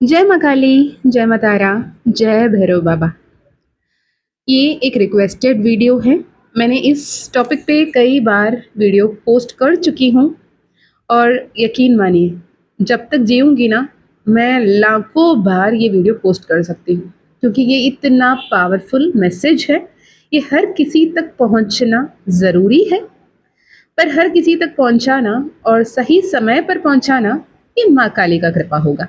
जय माँ काली, जय माँ तारा, जय भैरव बाबा। ये एक रिक्वेस्टेड वीडियो है। मैंने इस टॉपिक पे कई बार वीडियो पोस्ट कर चुकी हूँ और यकीन मानिए, जब तक जीऊँगी ना, मैं लाखों बार ये वीडियो पोस्ट कर सकती हूँ क्योंकि ये इतना पावरफुल मैसेज है। ये हर किसी तक पहुँचना ज़रूरी है, पर हर किसी तक पहुँचाना और सही समय पर पहुँचाना, ये माँ काली का कृपा होगा।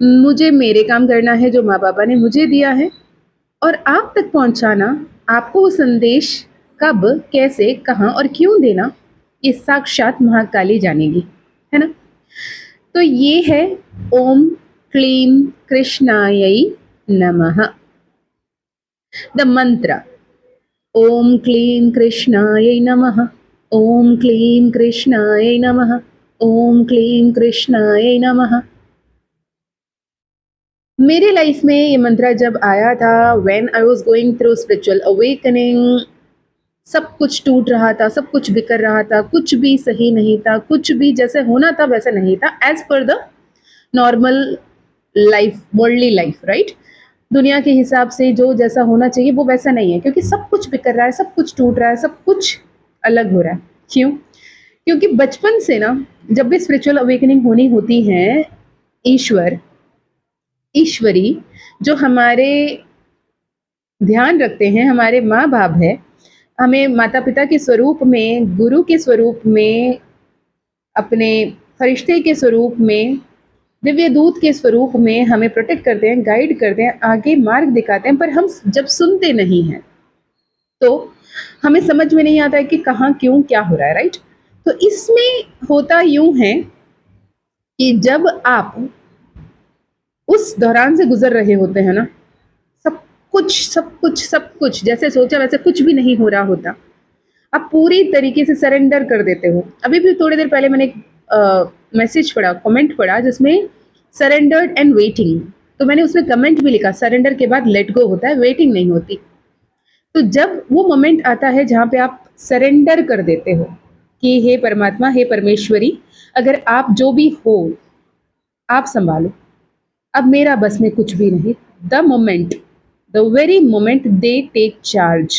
मुझे मेरे काम करना है जो माँ-बापा ने मुझे दिया है और आप तक पहुँचाना, आपको वो संदेश कब, कैसे, कहाँ और क्यों देना, ये साक्षात महाकाली जानेगी, है ना? तो ये है ओम क्लीं कृष्णायै नमः। द मंत्र ओम क्लीं कृष्णायै नमः। ओम क्लीं कृष्णायै नमः। ओम क्लीं कृष्णायै नमः। मेरे लाइफ में ये मंत्र जब आया था, when I was going through spiritual awakening, सब कुछ टूट रहा था, सब कुछ बिखर रहा था, कुछ भी सही नहीं था, कुछ भी जैसे होना था वैसा नहीं था, as per the normal life, worldly life, right? दुनिया के हिसाब से जो जैसा होना चाहिए वो वैसा नहीं है, क्योंकि सब कुछ बिखर रहा है, सब कुछ टूट रहा है, सब कुछ अलग हो रहा है। क्यों? क्योंकि बचपन से ना, जब भी स्पिरिचुअल अवेकनिंग होनी होती है, ईश्वर, ईश्वरी, जो हमारे ध्यान रखते हैं, हमारे माँ बाप है, हमें माता पिता के स्वरूप में, गुरु के स्वरूप में, अपने फरिश्ते के स्वरूप में, दिव्य दूत के स्वरूप में हमें प्रोटेक्ट करते हैं, गाइड करते हैं, आगे मार्ग दिखाते हैं, पर हम जब सुनते नहीं हैं तो हमें समझ में नहीं आता है कि कहाँ, क्यों, क्या हो रहा है, राइट? तो इसमें होता यूं है कि जब आप उस दौरान से गुजर रहे होते हैं ना, सब कुछ सब कुछ सब कुछ जैसे सोचा वैसे कुछ भी नहीं हो रहा होता, आप पूरी तरीके से सरेंडर कर देते हो। अभी भी थोड़ी देर पहले मैंने एक मैसेज पढ़ा, कमेंट पढ़ा, जिसमें सरेंडर्ड एंड वेटिंग, तो मैंने उसमें कमेंट भी लिखा, सरेंडर के बाद लेट गो होता है, वेटिंग नहीं होती। तो जब वो मोमेंट आता है जहाँ पे आप सरेंडर कर देते हो कि हे परमात्मा, हे परमेश्वरी, अगर आप जो भी हो आप संभालो, अब मेरा बस में कुछ भी नहीं। The moment, the very moment they take charge,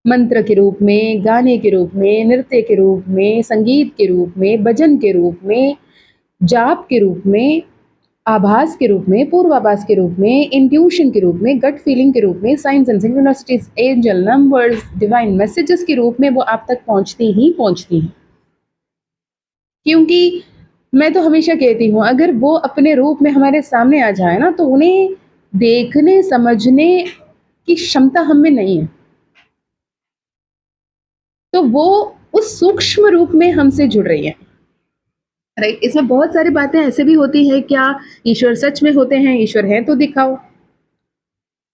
मंत्र के रूप में, गाने के रूप में, नृत्य के रूप में, संगीत के रूप में, भजन के रूप में, जाप के रूप में, आभास के रूप में, पूर्वाभास के रूप में, इंट्यूशन के रूप में, गट फीलिंग के रूप में, signs and synchronicities, angel numbers, divine messages के रूप में वो आप तक पहुंचती ही पहुंचती हैं। क्योंकि मैं तो हमेशा कहती हूँ, अगर वो अपने रूप में हमारे सामने आ जाए ना, तो उन्हें देखने समझने की क्षमता हम में नहीं है, तो वो उस सूक्ष्म रूप में हमसे जुड़ रही है, राइट? इसमें बहुत सारी बातें ऐसे भी होती है, क्या ईश्वर सच में होते हैं? ईश्वर है तो दिखाओ।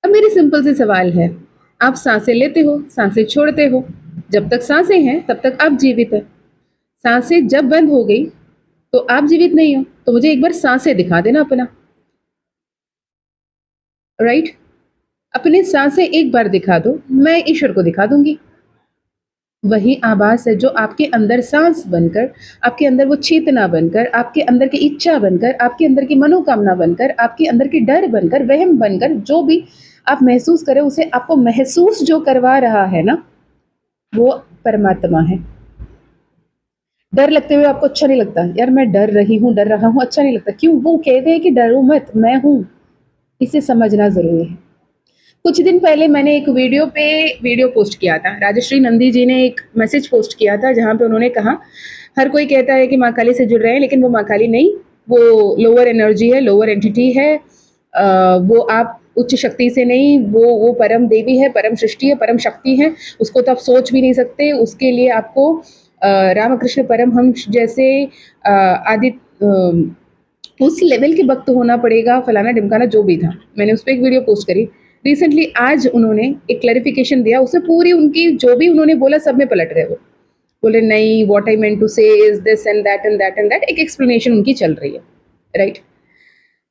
अब मेरी सिंपल सी सवाल है, आप सांसें लेते हो, सांसें छोड़ते हो, जब तक सांसें हैं तब तक आप जीवित है। सांसें जब बंद हो गई तो आप जीवित नहीं हो, तो मुझे एक बार सांसें दिखा देना अपना, राइट? अपनी सांसें एक बार दिखा दो, मैं ईश्वर को दिखा दूंगी। वही आभास है जो आपके अंदर सांस बनकर, आपके अंदर वो चेतना बनकर, आपके अंदर की इच्छा बनकर, आपके अंदर की मनोकामना बनकर, आपके अंदर की डर बनकर, वहम बनकर, जो भी आप महसूस करें, उसे आपको महसूस जो करवा रहा है ना, वो परमात्मा है। डर लगते हुए आपको अच्छा नहीं लगता, यार मैं डर रही हूँ, डर रहा हूँ, अच्छा नहीं लगता, क्यों? वो कहते हैं कि डरो मत, मैं हूँ। इसे समझना जरूरी है। कुछ दिन पहले मैंने एक वीडियो पे वीडियो पोस्ट किया था, राजश्री नंदी जी ने एक मैसेज पोस्ट किया था जहाँ पे उन्होंने कहा, हर कोई कहता है कि माँ काली से जुड़ रहे हैं, लेकिन वो माँ काली नहीं, वो लोअर एनर्जी है, लोअर एंटिटी है। वो आप उच्च शक्ति से नहीं, वो परम देवी है, परम सृष्टि है, परम शक्ति है, उसको तो आप सोच भी नहीं सकते। उसके लिए आपको रामकृष्ण परमहंस जैसे आदि उस लेवल के भक्त होना पड़ेगा, फलाना ढिमकाना जो भी था। मैंने उस पर एक वीडियो पोस्ट करी रिसेंटली, आज उन्होंने एक क्लैरिफिकेशन दिया, उसमें पूरी उनकी जो भी उन्होंने बोला सब में पलट गए। वो बोले नहीं, व्हाट आई मेंट टू से is this and that and that and that, एक एक्सप्लेनेशन उनकी चल रही है, राइट?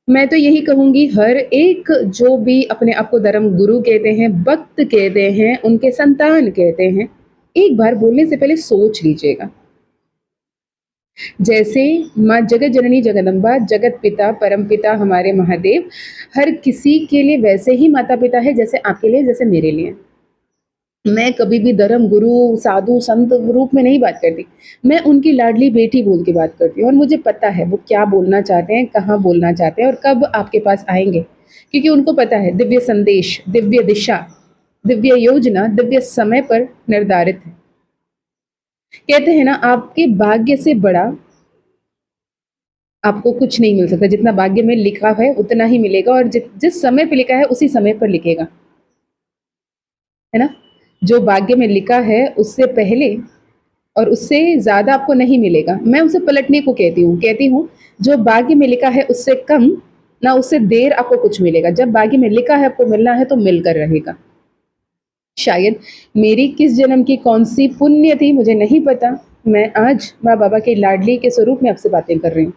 मैं तो यही कहूंगी, हर एक जो भी अपने आप को धर्म गुरु कहते हैं, भक्त कहते हैं, उनके संतान कहते हैं, एक बार बोलने से पहले सोच लीजिएगा। जैसे माँ जगत जननी जगदम्बा, जगत पिता, परम पिता हमारे महादेव हर किसी के लिए वैसे ही माता पिता है जैसे आपके लिए, जैसे मेरे लिए। मैं कभी भी धर्म गुरु, साधु, संत रूप में नहीं बात करती। मैं उनकी लाडली बेटी बोल के बात करती हूँ और मुझे पता है वो क्या बोलना चाहते हैं, कहाँ बोलना चाहते हैं और कब आपके पास आएँगे। क्योंकि उनको पता है दिव्य संदेश, दिव्य दिशा, दिव्य योजना, दिव्य समय पर निर्धारित है। कहते हैं ना आपके भाग्य से बड़ा आपको कुछ नहीं मिल सकता। जितना भाग्य में लिखा है उतना ही मिलेगा और जिस समय पे लिखा है उसी समय पर लिखेगा। है ना? जो भाग्य में लिखा है उससे पहले और उससे ज़्यादा आपको नहीं मिलेगा। मैं उसे पलटने को कहती हूँ जो भाग्य में लिखा है उससे कम, ना उससे देर आपको कुछ मिलेगा। जब भाग्य में लिखा है आपको मिलना है तो मिलकर रहेगा। शायद मेरी किस जन्म की कौन-सी पुण्य थी मुझे नहीं पता। मैं आज माँ बाबा के लाडली के स्वरूप में आपसे बातें कर रही हूँ।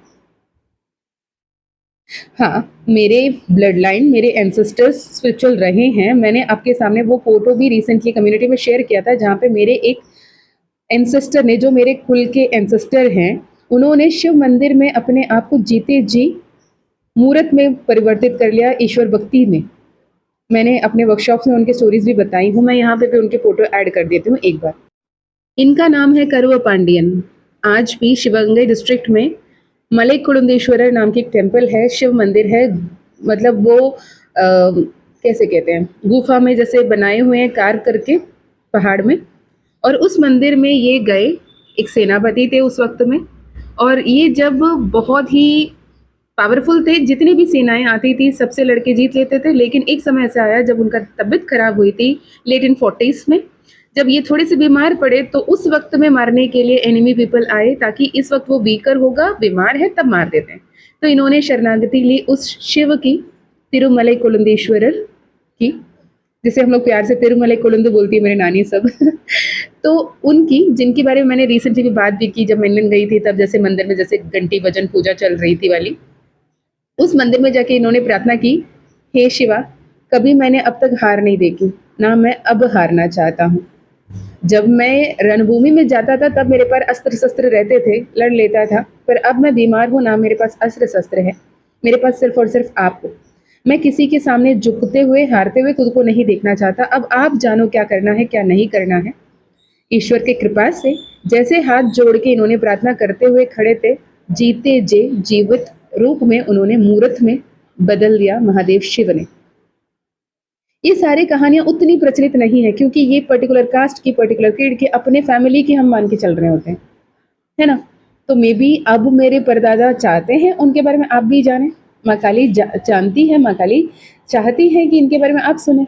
हाँ, मेरे ब्लड लाइन, मेरे एंसेस्टर्स स्पिरिचुअल रहे हैं। मैंने आपके सामने वो फ़ोटो भी रिसेंटली कम्युनिटी में शेयर किया था जहाँ पे मेरे एक एंसेस्टर ने, जो मेरे कुल के एंसेस्टर हैं, उन्होंने शिव मंदिर में अपने आप को जीते जी मूरत में परिवर्तित कर लिया ईश्वर भक्ति में। मैंने अपने वर्कशॉप्स में उनकी स्टोरीज़ भी बताई हूँ। मैं यहाँ पे भी उनके फ़ोटो ऐड कर देती हूँ एक बार। इनका नाम है करुवा पांडियन। आज भी शिवगंगे डिस्ट्रिक्ट में मलई कुडुंदेश्वरर नाम की एक टेम्पल है, शिव मंदिर है। मतलब वो कैसे कहते हैं, गुफा में जैसे बनाए हुए हैं कार्व करके पहाड़ में, और उस मंदिर में ये गए, एक सेनापति थे उस वक्त में, और ये जब बहुत ही पावरफुल थे, जितनी भी सेनाएं आती थी सबसे लड़के जीत लेते थे। लेकिन एक समय ऐसा आया जब उनका तबीयत खराब हुई थी लेट इन 40s में, जब ये थोड़े से बीमार पड़े तो उस वक्त में मारने के लिए एनिमी पीपल आए, ताकि इस वक्त वो वीकर होगा, बीमार है, तब मार देते हैं। तो इन्होंने शरणागति ली उस शिव की, तिरुमलई कुलंदेश्वरर की, जिसे हम लोग प्यार से तिरुमलई कुलंद बोलती है मेरी नानी सब। तो उनकी, जिनके बारे में मैंने रिसेंटली भी बात भी की जब मैं इंग्लैंड गई थी, तब जैसे मंदिर में जैसे घंटी भजन पूजा चल रही थी वाली, उस मंदिर में जाके इन्होंने प्रार्थना की, हे शिवा, कभी मैंने अब तक हार नहीं देखी, ना मैं अब हारना चाहता हूँ। जब मैं रणभूमि में जाता था तब मेरे पास अस्त्र शस्त्र रहते थे, लड़ लेता था, पर अब मैं बीमार हूँ, ना मेरे पास अस्त्र शस्त्र है, मेरे पास सिर्फ और सिर्फ आप हो। मैं किसी के सामने झुकते हुए, हारते हुए खुद को नहीं देखना चाहता। अब आप जानो क्या करना है, क्या नहीं करना है। ईश्वर की कृपा से जैसे हाथ जोड़ के इन्होंने प्रार्थना करते हुए खड़े थे, जीते जे जीवित रूप में उन्होंने मूर्त में बदल दिया महादेव शिव ने। ये सारी कहानियाँ उतनी प्रचलित नहीं है क्योंकि ये पर्टिकुलर कास्ट की, पर्टिकुलर क्रीड की, अपने फैमिली की हम मान के चल रहे होते हैं, है ना? तो मे बी अब मेरे परदादा चाहते हैं उनके बारे में आप भी जानें। माँ काली जानती है, माँ काली चाहती है कि इनके बारे में आप सुने,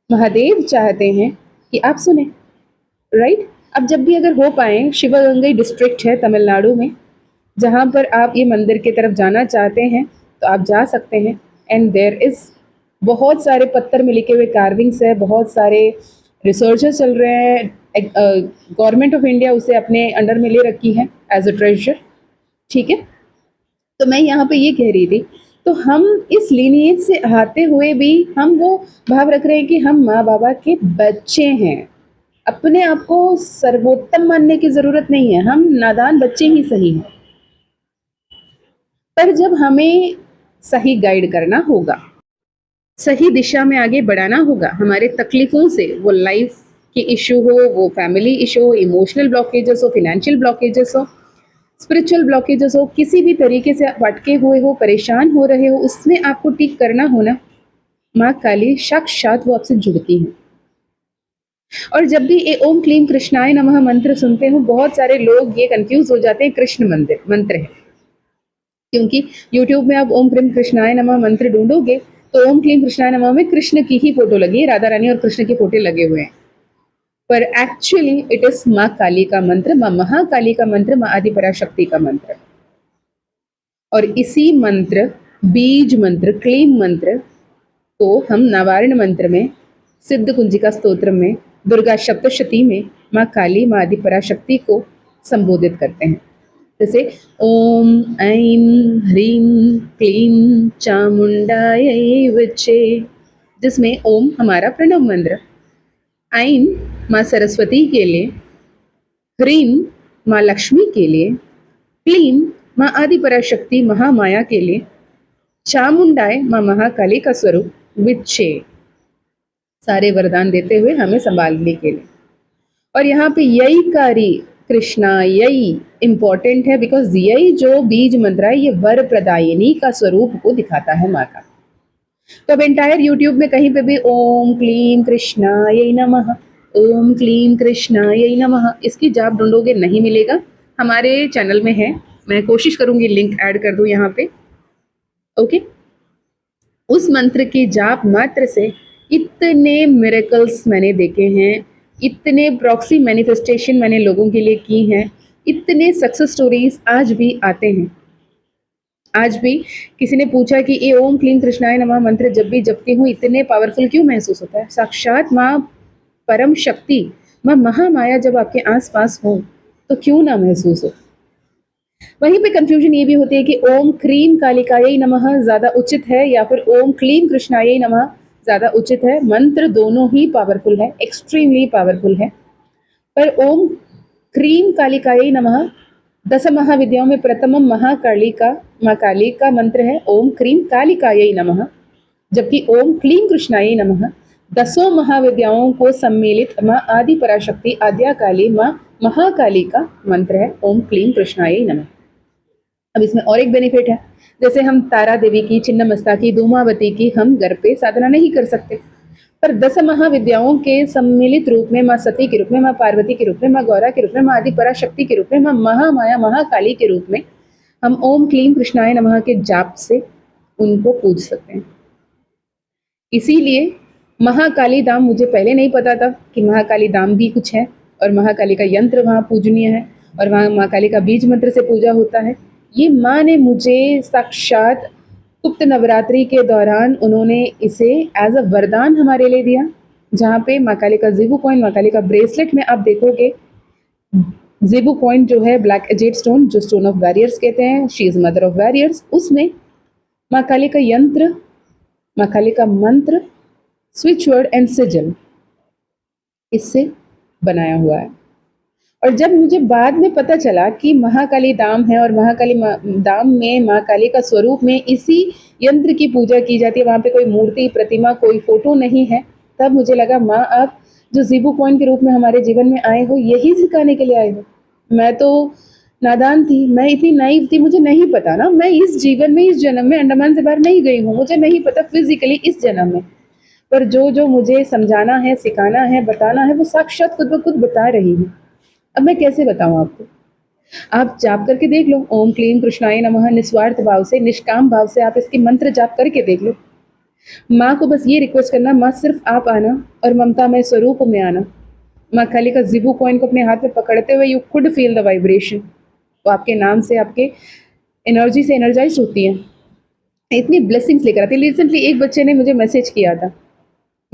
महादेव चाहते हैं कि आप सुने, राइट? अब जब भी अगर हो पाए, शिवगंगई डिस्ट्रिक्ट है तमिलनाडु में, जहाँ पर आप ये मंदिर की तरफ जाना चाहते हैं तो आप जा सकते हैं। एंड देयर इज़ बहुत सारे पत्थर में लिखे हुए कार्विंग्स है, बहुत सारे रिसर्चेस चल रहे हैं। गवर्नमेंट ऑफ इंडिया उसे अपने अंडर में ले रखी है एज अ ट्रेजर, ठीक है? तो मैं यहाँ पे ये कह रही थी, तो हम इस लीनिएज से आते हुए भी हम वो भाव रख रहे हैं कि हम माँ बाबा के बच्चे हैं। अपने आप को सर्वोत्तम मानने की ज़रूरत नहीं है, हम नादान बच्चे ही सही हैं। पर जब हमें सही गाइड करना होगा, सही दिशा में आगे बढ़ाना होगा, हमारे तकलीफ़ों से, वो लाइफ के इश्यू हो, वो फैमिली इश्यू हो, इमोशनल ब्लॉकेजेस हो, फाइनेंशियल ब्लॉकेजेस हो, स्पिरिचुअल ब्लॉकेजेस हो, किसी भी तरीके से आप अटके हुए हो, परेशान हो रहे हो, उसमें आपको ठीक करना हो ना, माँ काली साक्षात वो आपसे जुड़ती हैं। और जब भी ये ओम क्लीम कृष्णाय नमः मंत्र सुनते हो, बहुत सारे लोग ये कंफ्यूज हो जाते हैं, कृष्ण मंत्र है, क्योंकि यूट्यूब में आप ओम क्लीम कृष्णाय नमः मंत्र ढूंढोगे तो ओम क्लीम कृष्णाय नमः में कृष्ण की ही फोटो लगी है, राधा रानी और कृष्ण के फोटो लगे हुए हैं, पर एक्चुअली इट इज माँ काली का मंत्र, माँ महाकाली का मंत्र, माँ आदि पराशक्ति का मंत्र। और इसी मंत्र, बीज मंत्र, क्लीम मंत्र को हम नवारण मंत्र में, सिद्ध कुंजिका स्तोत्र में, दुर्गा सप्तशती में माँ काली, माँ आदि पराशक्ति को संबोधित करते हैं। जैसे ओम ऐं ह्रीं क्लीं चामुंडायै विचे, जिसमें ओम हमारा प्रणव मंत्र, ऐं माँ सरस्वती के लिए, ह्रीं माँ लक्ष्मी के लिए, क्लीम माँ आदि पराशक्ति महामाया के लिए, चामुंडाय माँ महाकाली का स्वरूप विच्छे, सारे वरदान देते हुए हमें संभालने के लिए। और यहाँ पे यही कारी कृष्णा यही इंपॉर्टेंट है, बिकॉज यही जो बीज मंत्र है ये वर प्रदायिनी का स्वरूप को दिखाता है माँ का। तो अब एंटायर यूट्यूब में कहीं पे भी ओम क्लीम कृष्णाय नमः, ओम क्लीम कृष्णाय नमः, इसकी जाप ढूंढोगे नहीं मिलेगा। हमारे चैनल में है, मैं कोशिश करूंगी लिंक ऐड कर दूं यहाँ पे। ओके, उस मंत्र के जाप मात्र से इतने मिरेकल्स मैंने देखे हैं, इतने प्रॉक्सी मैनिफेस्टेशन मैंने लोगों के लिए की हैं, इतने सक्सेस स्टोरीज आज भी आते हैं। आज भी किसी ने पूछा कि ये ओम क्लीम कृष्णाय नमः मंत्र जब भी जपती हूँ इतने पावरफुल क्यों महसूस होता है? साक्षात माँ परम शक्ति, माँ महामाया जब आपके आसपास हो तो क्यों ना महसूस हो। वहीं पे कंफ्यूजन ये भी होती है कि ओम क्रीम कालिकायै नमः ज्यादा उचित है या फिर ओम क्लीम कृष्णायै नमः ज्यादा उचित है। मंत्र दोनों ही पावरफुल है, एक्सट्रीमली पावरफुल है, पर ओम क्रीम कालिकायै नमः 10 महाविद्याओं में प्रथम महाकाली का मंत्र है ओम क्रीम कालिकायै नमः, जबकि ओम क्लीम कृष्णायै नमः 10 महाविद्याओं को सम्मिलित माँ आदि पराशक्ति आद्या काली माँ महाकाली का मंत्र है ओम क्लीम कृष्णायै नमः। अब इसमें और एक बेनिफिट है, जैसे हम तारा देवी की, छिन्नमस्ता की, धूमावती की हम घर पे साधना नहीं कर सकते, पर 10 महाविद्याओं के सम्मिलित रूप में माँ सती के रूप में, माँ पार्वती के रूप में, माँ गौरा के रूप में, माँ आदि पराशक्ति के रूप में, माँ महामाया महाकाली के रूप में हम ओम क्लीम कृष्णाय नमः के जाप से उनको पूज सकते हैं। इसीलिए महाकाली धाम, मुझे पहले नहीं पता था कि महाकाली धाम भी कुछ है और महाकाली का यंत्र वहाँ पूजनीय है और वहाँ महाकाली का बीज मंत्र से पूजा होता है। ये माँ ने मुझे साक्षात गुप्त नवरात्रि के दौरान उन्होंने इसे एज अ वरदान हमारे लिए दिया, जहाँ पे माँ काली का ज़ेबू कॉइन, माँ काली का ब्रेसलेट में आप देखोगे ज़ेबू कॉइन जो है ब्लैक एजेड स्टोन, जो स्टोन ऑफ वॉरियर्स कहते हैं, she is mother of warriors, उसमें माँ काली का यंत्र, माँ काली का मंत्र, स्विच वर्ड एंड सिजल इससे बनाया हुआ है। और जब मुझे बाद में पता चला कि महाकाली धाम है और महाकाली धाम में महाकाली का स्वरूप में इसी यंत्र की पूजा की जाती है, वहाँ पे कोई मूर्ति प्रतिमा कोई फोटो नहीं है, तब मुझे लगा माँ आप जो ज़ेबू कॉइन के रूप में हमारे जीवन में आए हो यही सिखाने के लिए आए हो। मैं तो नादान थी, मैं इतनी नाइव थी, मुझे नहीं पता ना, मैं इस जीवन में, इस जन्म में अंडमान से बाहर नहीं गई हूँ, मुझे नहीं पता फिजिकली इस जन्म में, पर जो जो मुझे समझाना है, सिखाना है, बताना है वो साक्षात खुद ब खुद बता रही है। अब मैं कैसे बताऊं आपको? आप जाप करके देख लो ओम क्लीम कृष्णाय नमः, निस्वार्थ भाव से, निष्काम भाव से आप इसकी मंत्र जाप करके देख लो। माँ को बस ये रिक्वेस्ट करना, माँ सिर्फ आप आना और ममता में स्वरूप में आना। माँ काली का ज़ेबू कॉइन को अपने हाथ में पकड़ते हुए you could feel the vibration, वो आपके नाम से, आपके एनर्जी से एनर्जाइज होती है, इतनी ब्लेसिंग्स लेकर आती है। रिसेंटली एक बच्चे ने मुझे मैसेज किया था,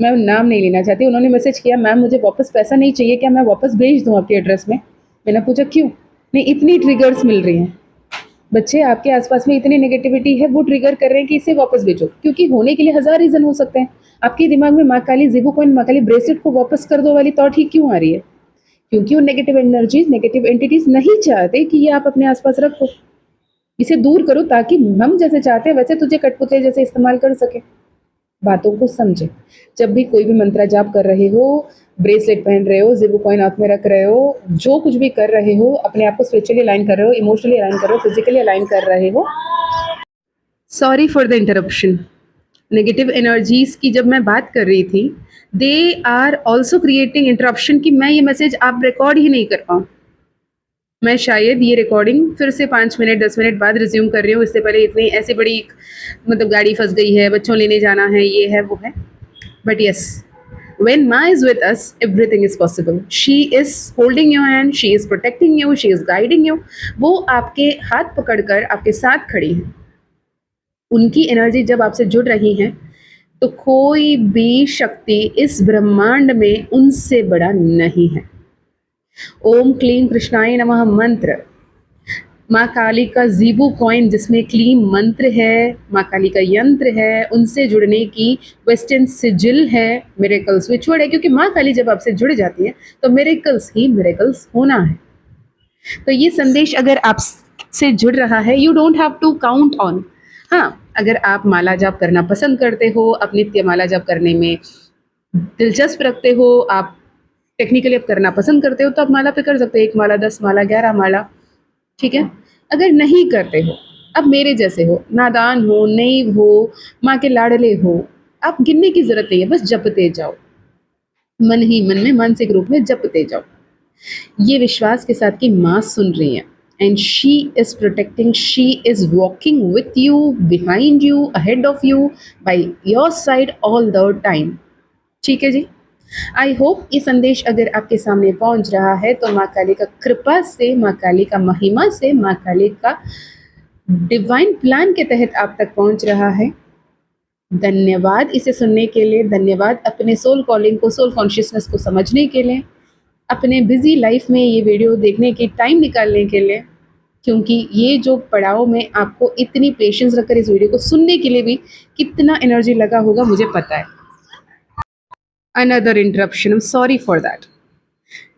मैं नाम नहीं लेना चाहती, उन्होंने मैसेज किया मैम मुझे वापस पैसा नहीं चाहिए, क्या मैं वापस भेज दूँ आपके एड्रेस में? मैंने पूछा क्यों? नहीं, इतनी ट्रिगर्स मिल रही हैं, बच्चे आपके आसपास में इतनी नेगेटिविटी है, वो ट्रिगर कर रहे हैं कि इसे वापस भेजो, क्योंकि होने के लिए 1000 रीज़न हो सकते हैं। आपके दिमाग में माँ काली ज़ेबू कॉइन, माँ काली ब्रेसलेट को वापस कर दो वाली थॉट ही क्यों आ रही है? क्योंकि वो नेगेटिव एनर्जीज, नेगेटिव एंटिटीज नहीं चाहते कि ये आप अपने आसपास रखो। इसे दूर करो ताकि हम जैसे चाहते हैं वैसे तुझे कठपुतले जैसे इस्तेमाल कर सके। बातों को समझे। जब भी कोई भी मंत्र जाप कर रहे हो, ब्रेसलेट पहन रहे हो, ज़ेबू कॉइन हाथ में रख रहे हो, जो कुछ भी कर रहे हो, अपने आप को स्पिरिचुअली अलाइन कर रहे हो, इमोशनली अलाइन कर रहे हो, फिजिकली अलाइन कर रहे हो। Sorry for the interruption. Negative energies की जब मैं बात कर रही थी, they are also creating interruption कि मैं ये मैसेज आप रिकॉर्ड ही नहीं कर पाऊँ। मैं शायद ये रिकॉर्डिंग फिर से 5 मिनट 10 मिनट बाद रिज्यूम कर रही हूँ, इससे पहले इतनी ऐसी बड़ी मतलब गाड़ी फंस गई है, बच्चों लेने जाना है, ये है वो है, but yes, when Ma is with us everything is possible. She is holding your hand, she is protecting you, she is guiding you. वो आपके हाथ पकड़कर आपके साथ खड़ी है। उनकी एनर्जी जब आपसे जुड़ रही है तो कोई भी शक्ति इस ब्रह्मांड में उनसे बड़ा नहीं है। ओम क्लीम कृष्णाय नमः मंत्र, माँ काली का ज़ेबू कॉइन जिसमें क्लीम मंत्र है, माँ काली का यंत्र है, उनसे जुड़ने की वेस्टर्न सिजिल है, मिरेकल्स विचवर्ड है, क्योंकि माँ काली जब आपसे जुड़ जाती है तो मिरेकल्स ही मिरेकल्स होना है। तो ये संदेश अगर आप से जुड़ रहा है, you don't have to count on. हाँ, अगर आप माला जाप करना पसंद करते हो, आप नित्य माला जाप करने में दिलचस्प रखते हो, आप टेक्निकली आप करना पसंद करते हो, तो आप माला पे कर सकते हो, 1 माला, 10 माला, 11 माला, ठीक है। अगर नहीं करते हो, अब मेरे जैसे हो, नादान हो, नईव हो, माँ के लाडले हो, आप गिनने की जरूरत नहीं है, बस जपते जाओ, मन ही मन में मानसिक रूप में जपते जाओ, ये विश्वास के साथ कि माँ सुन रही है, and she is protecting, she is walking with you, behind you, ahead of you, by your side all the time. ठीक है जी। आई होप ये संदेश अगर आपके सामने पहुंच रहा है तो माँ काली का कृपा से, माँ काली का महिमा से, माँ काली का डिवाइन प्लान के तहत आप तक पहुंच रहा है। धन्यवाद इसे सुनने के लिए, धन्यवाद अपने सोल कॉलिंग को, सोल कॉन्शियसनेस को समझने के लिए, अपने बिजी लाइफ में ये वीडियो देखने की टाइम निकालने के लिए, क्योंकि ये जो पड़ाव में आपको इतनी पेशेंस रखकर इस वीडियो को सुनने के लिए भी कितना एनर्जी लगा होगा मुझे पता है। Another interruption, I am sorry for that.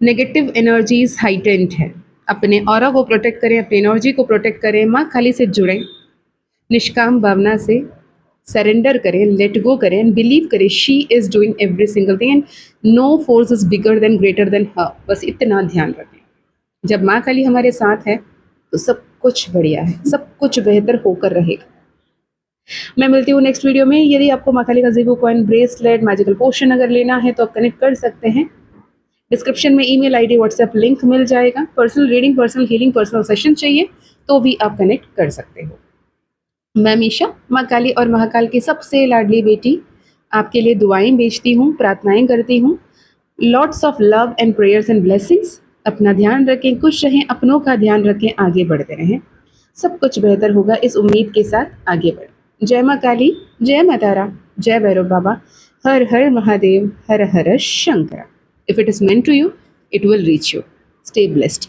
Negative energies heightened है, अपने ऑरा को प्रोटेक्ट करें, अपनी एनर्जी को प्रोटेक्ट करें, माँ काली से जुड़ें, निष्काम भावना से सरेंडर करें, लेट गो करें एंड बिलीव करें she is doing every single thing and no force is bigger than greater than her. बस इतना ध्यान रखें, जब माँ काली हमारे साथ है तो सब कुछ बढ़िया है, सब कुछ बेहतर होकर रहेगा। मैं मिलती हूँ नेक्स्ट वीडियो में। यदि आपको माँ काली का ज़ीबो कॉइन, ब्रेसलेट, मैजिकल पोशन अगर लेना है तो आप कनेक्ट कर सकते हैं। डिस्क्रिप्शन में ईमेल आईडी, व्हाट्सएप लिंक मिल जाएगा। Personal reading, personal healing, personal session चाहिए तो भी आप कनेक्ट कर सकते हो। मैं मीशा, माँ काली और महाकाल की सबसे लाडली बेटी, आपके लिए दुआएं भेजती हूँ, प्रार्थनाएं करती हूँ। Lots of love and prayers and blessings. अपना ध्यान रखें, खुश रहें, अपनों का ध्यान रखें, आगे बढ़ते रहें, सब कुछ बेहतर होगा इस उम्मीद के साथ आगे बढ़ें। जय माँ काली, जय माँ तारा, जय भैरव बाबा, हर हर महादेव, हर हर Shankar. If it is meant to you, it will reach you. Stay blessed.